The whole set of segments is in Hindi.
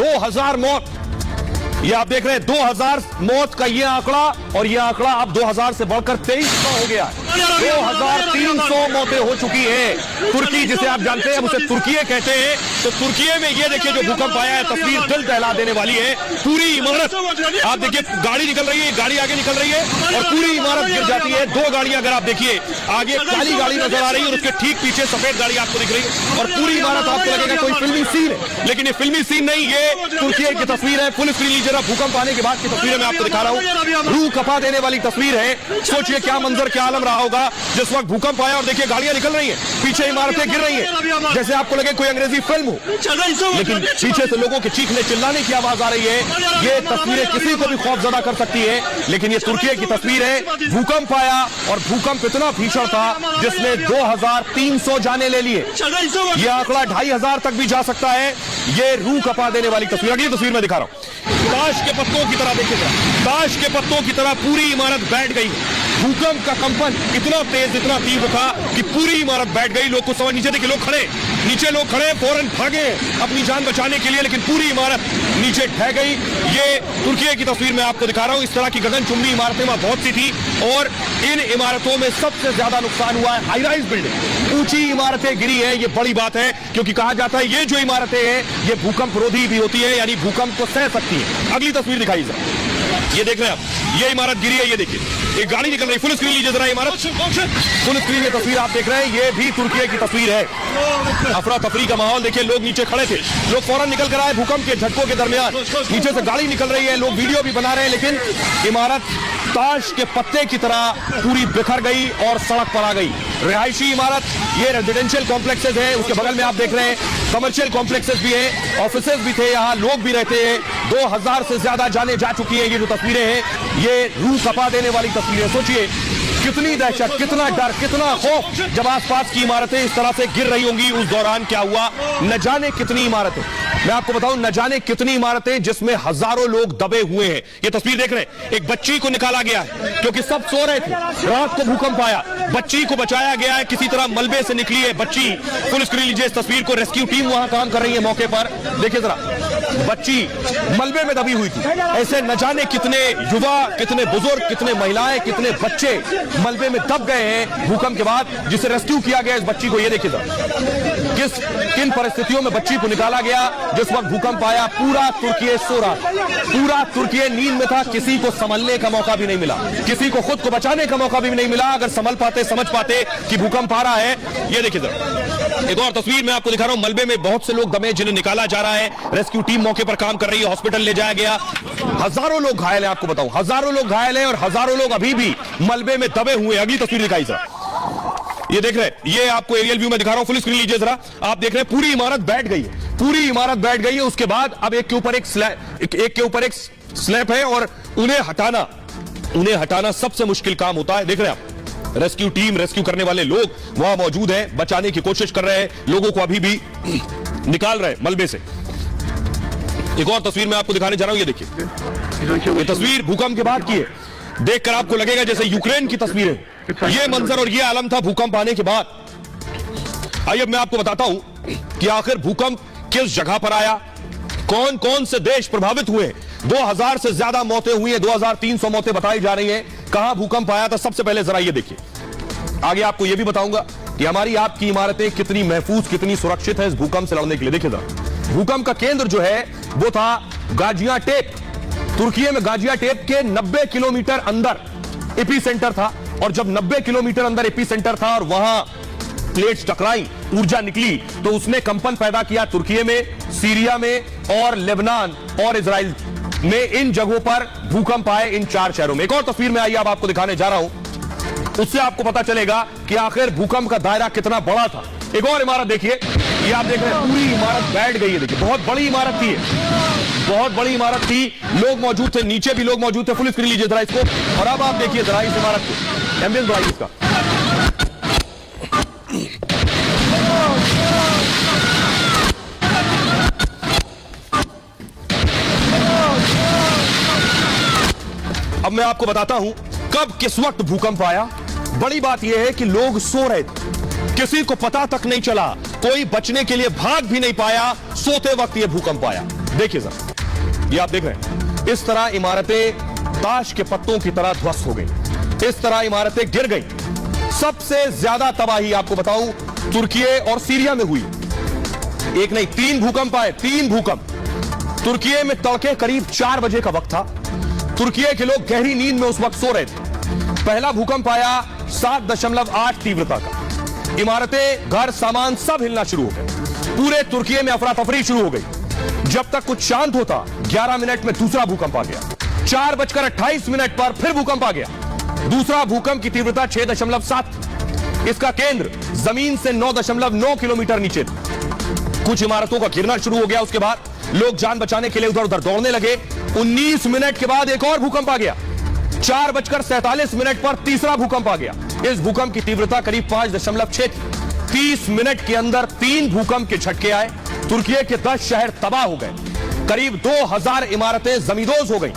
2000 मौत, ये आप देख रहे हैं 2000 मौत का ये आंकड़ा, और ये आंकड़ा अब 2000 से बढ़कर 2300 हो गया है। 2300 मौतें हो चुकी है। तुर्की जिसे आप जानते हैं, उसे तुर्की कहते हैं, तो तुर्की में ये देखिए जो भूकंप आया है, तस्वीर दिल दहला देने वाली है। पूरी इमारत आप देखिए, गाड़ी निकल रही है, गाड़ी आगे निकल रही है और पूरी इमारत गिर जाती है। दो गाड़ियां अगर आप देखिए, आगे काली गाड़ी नजर आ रही है और उसके ठीक पीछे सफेद गाड़ी आपको दिख रही है, और पूरी इमारत आपको लगेगा कोई फिल्मी सीन है, लेकिन ये फिल्मी सीन नहीं, ये तुर्की की तस्वीर है। फुल स्क्रीन लीजिए, भूकंप आने के बाद की तस्वीरें मैं आपको दिखा रहा हूं। रूह कपा देने वाली तस्वीर है। सोचिए क्या मंजर, क्या आलम रहा होगा जिस वक्त भूकंप आया, और देखिए गाड़ियां निकल रही हैं, पीछे इमारतें गिर रही हैं, जैसे आपको लगे कोई अंग्रेजी फिल्म हो, लेकिन पीछे से लोगों के चीखने चिल्लाने की आवाज आ रही है। ये तस्वीरें किसी को भी खौफजदा कर सकती है, लेकिन ये तुर्की की तस्वीर है। भूकंप आया और भूकंप इतना भीषण था जिसने 2300 जाने ले लिए। यह आंकड़ा 2500 तक भी जा सकता है। ये रूह कपा देने वाली तस्वीर, अगली तस्वीर में दिखा रहा हूं। ताश के पत्तों की तरह देखिएगा, ताश के पत्तों की तरह पूरी इमारत बैठ गई। भूकंप का कंपन इतना तेज, इतना तीव्र था कि पूरी इमारत बैठ गई। लोग को समझ, नीचे देखिए लोग खड़े, नीचे लोग खड़े, फौरन भागे अपनी जान बचाने के लिए, लेकिन पूरी इमारत नीचे ढह गई। ये तुर्की की तस्वीर मैं आपको दिखा रहा हूं। इस तरह की गगनचुंबी इमारतें वहां बहुत सी थी, और इन इमारतों में सबसे ज्यादा नुकसान हुआ है हाई राइज बिल्डिंग। ऊंची इमारतें गिरी है, ये बड़ी बात है, क्योंकि कहा जाता है ये जो इमारतें हैं ये भूकंप रोधी भी होती है, यानी भूकंप को सह सकती है। अगली तस्वीर दिखाई जरा, ये देख रहे हैं आप, ये इमारत गिरी है, ये देखिए एक गाड़ी निकल रही है। फुल स्क्रीन लीजिए जरा इमारत, फुल स्क्रीन में तस्वीर आप देख रहे हैं, ये भी तुर्की की तस्वीर है। अफरा तफरी का माहौल देखिए, लोग नीचे खड़े थे, लोग फौरन निकल कर आए भूकंप के झटकों के दरमियान। नीचे से गाड़ी निकल रही है, लोग वीडियो भी बना रहे हैं, लेकिन इमारत ताश के पत्ते की तरह पूरी बिखर गई और सड़क पर आ गई। रिहायशी इमारत, ये रेजिडेंशियल कॉम्प्लेक्सेस है, उसके बगल में आप देख रहे हैं कमर्शियल कॉम्प्लेक्सेस भी है, ऑफिसेज भी थे, यहाँ लोग भी रहते हैं। 2000 से ज्यादा जाने जा चुकी है। ये जो तस्वीरें हैं ये रूह कपा देने वाली तस्वीरें। सोचिए कितनी दहशत, कितना डर, कितना खौफ जब आसपास की इमारतें इस तरह से गिर रही होंगी। उस दौरान क्या हुआ, न जाने कितनी इमारतें, मैं आपको बताऊं, न जाने कितनी इमारतें जिसमें हजारों लोग दबे हुए हैं। ये तस्वीर देख रहे हैं, एक बच्ची को निकाला गया है क्योंकि सब सो रहे थे, रात को भूकंप आया, बच्ची को बचाया गया है, किसी तरह मलबे से निकली है बच्ची। फुल स्क्रीन लीजिए इस तस्वीर को, रेस्क्यू टीम वहां काम कर रही है मौके पर, देखिए जरा, बच्ची मलबे में दबी हुई थी। ऐसे न जाने कितने युवा, कितने बुजुर्ग, कितने महिलाएं, कितने बच्चे मलबे में दब गए हैं भूकंप के बाद, जिसे रेस्क्यू किया गया इस बच्ची को। ये देखिए किन परिस्थितियों में बच्ची को निकाला गया। जिस वक्त भूकंप आया पूरा तुर्की सो रहा, पूरा तुर्की नींद में था, किसी को संभलने का मौका भी नहीं मिला, किसी को खुद को बचाने का मौका भी नहीं मिला। अगर संभल पाते, समझ पाते कि भूकंप आ रहा है। ये देखिए जरा एक और तस्वीर मैं आपको दिखा रहा हूं, मलबे में बहुत से लोग दबे जिन्हें निकाला जा रहा है, रेस्क्यू टीम मौके पर काम कर रही है, हॉस्पिटल ले जाया गया। हजारों लोग घायल हैं, आपको बताऊं, हजारों लोग घायल हैं और हजारों लोग अभी भी मलबे में दबे हुए। अगली तस्वीर दिखाई जरा, ये देख रहे हैं, ये आपको एरियल व्यू में दिखा रहा हूं, फुल स्क्रीन लीजिए जरा, आप देख रहे हैं पूरी इमारत बैठ गई है, पूरी इमारत बैठ गई है। उसके बाद अब एक के ऊपर एक स्लैब है, और उन्हें हटाना सबसे मुश्किल काम होता है। देख रहे हैं आप, रेस्क्यू टीम, रेस्क्यू करने वाले लोग वहां मौजूद हैं, बचाने की कोशिश कर रहे हैं, लोगों को अभी भी निकाल रहे हैं मलबे से। एक और तस्वीर मैं आपको दिखाने जा रहा हूं, ये देखिए, ये तस्वीर भूकंप के बाद की है, देखकर आपको लगेगा जैसे यूक्रेन की तस्वीर है। ये मंजर और ये आलम था भूकंप आने के बाद। आइए मैं आपको बताता हूं कि आखिर भूकंप किस जगह पर आया, कौन कौन से देश प्रभावित हुए। 2000 से ज्यादा मौतें हुई हैं, 2300 मौतें बताई जा रही हैं। कहां भूकंप आया था, सबसे पहले जरा ये देखिए। आगे आपको यह भी बताऊंगा कि हमारी आपकी इमारतें कितनी महफूज, कितनी सुरक्षित है इस भूकंप से लड़ने के लिए। देखिए जरा, भूकंप का केंद्र जो है वो था गाजियाटेप, तुर्की में गाजियाटेप के 90 किलोमीटर अंदर एपी सेंटर था। और जब 90 किलोमीटर अंदर एपी सेंटर था और वहां प्लेट्स टकराई, ऊर्जा निकली, तो उसने कंपन पैदा किया तुर्की में, सीरिया में और लेबनान और इजराइल में। इन जगहों पर भूकंप आए, इन 4 शहरों में। एक और तस्वीर में आइए, अब आपको दिखाने जा रहा हूं, उससे आपको पता चलेगा कि आखिर भूकंप का दायरा कितना बड़ा था। एक और इमारत देखिए, ये आप देख रहे हैं, पूरी इमारत बैठ गई है। देखिए बहुत बड़ी इमारत थी, बहुत बड़ी इमारत थी, लोग मौजूद थे, नीचे भी लोग मौजूद थे। फुल स्क्रीन लीजिए जरा इसको, और अब आप देखिए जरा इस इमारत को, एम्बियंस बढ़ाइए इसका। अब मैं आपको बताता हूं कब किस वक्त भूकंप आया। बड़ी बात यह है कि लोग सो रहे थे, किसी को पता तक नहीं चला, कोई बचने के लिए भाग भी नहीं पाया, सोते वक्त यह भूकंप आया। देखिए जरा, ये आप देख रहे हैं, इस तरह इमारतें ताश के पत्तों की तरह ध्वस्त हो गई, इस तरह इमारतें गिर गई। सबसे ज्यादा तबाही आपको बताऊं तुर्की और सीरिया में हुई। एक नहीं 3 भूकंप आए, 3 भूकंप। तुर्की में तड़के करीब 4 बजे का वक्त था। तुर्की के लोग गहरी नींद में उस वक्त सो रहे थे। पहला भूकंप आया 7.8 तीव्रता का। इमारतें, घर, सामान सब हिलना शुरू हो गए। पूरे तुर्की में अफरा तफरी शुरू हो गई। जब तक कुछ शांत होता 11 मिनट में दूसरा भूकंप आ गया। 4:28 पर फिर भूकंप आ गया। दूसरा भूकंप की तीव्रता 6.7। इसका केंद्र जमीन से 9.9 किलोमीटर नीचे था। कुछ इमारतों का गिरना शुरू हो गया। उसके बाद लोग जान बचाने के लिए उधर उधर दौड़ने लगे। 19 मिनट के बाद एक और भूकंप आ गया। 4:47 पर तीसरा भूकंप आ गया। इस भूकंप की तीव्रता करीब 5.6 थी। 30 मिनट के अंदर 3 भूकंप के झटके आए। तुर्की के 10 शहर तबाह हो गए। करीब 2000 इमारतें जमींदोज हो गई।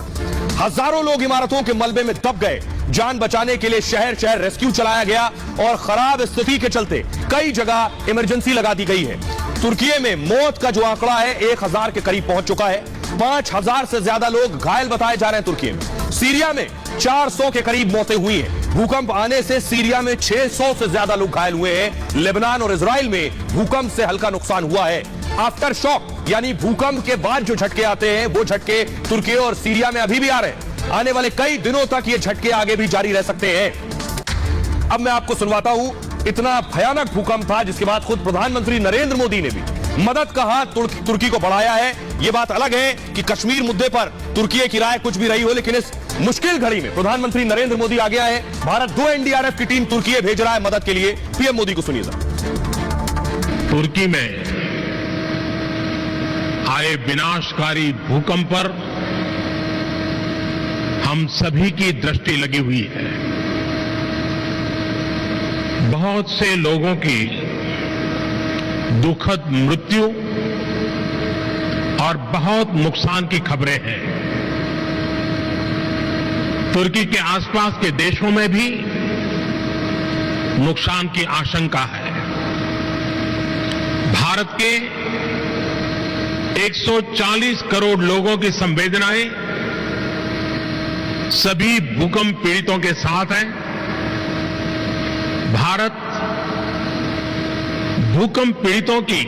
हजारों लोग इमारतों के मलबे में दब गए। जान बचाने के लिए शहर शहर रेस्क्यू चलाया गया और खराब स्थिति के चलते कई जगह इमरजेंसी लगा दी गई है। तुर्की में मौत का जो आंकड़ा है 1000 के करीब पहुंच चुका है। 5000 से ज्यादा लोग घायल बताए जा रहे हैं तुर्की में। सीरिया में 400 के करीब मौतें हुई हैं। भूकंप आने से सीरिया में 600 से ज्यादा लोग घायल हुए हैं। लेबनान और इजराइल में भूकंप से हल्का नुकसान हुआ है। आफ्टर शॉक यानी भूकंप के बाद जो झटके आते हैं वो झटके तुर्की और सीरिया में अभी भी आ रहे हैं। आने वाले कई दिनों तक ये झटके आगे भी जारी रह सकते हैं। अब मैं आपको सुनवाता हूं, इतना भयानक भूकंप था जिसके बाद खुद प्रधानमंत्री नरेंद्र मोदी ने भी मदद का हाथ तुर्की को बढ़ाया है। यह बात अलग है कि कश्मीर मुद्दे पर तुर्की की राय कुछ भी रही हो, लेकिन इस मुश्किल घड़ी में प्रधानमंत्री नरेंद्र मोदी आ गया है। भारत 2 एनडीआरएफ की टीम तुर्की भेज रहा है मदद के लिए। पीएम मोदी को सुनिए जरा। तुर्की में आए विनाशकारी भूकंप पर हम सभी की दृष्टि लगी हुई है। बहुत से लोगों की दुखद मृत्यु और बहुत नुकसान की खबरें हैं। तुर्की के आसपास के देशों में भी नुकसान की आशंका है। भारत के 140 करोड़ लोगों की संवेदनाएं सभी भूकंप पीड़ितों के साथ हैं। भारत भूकंप पीड़ितों की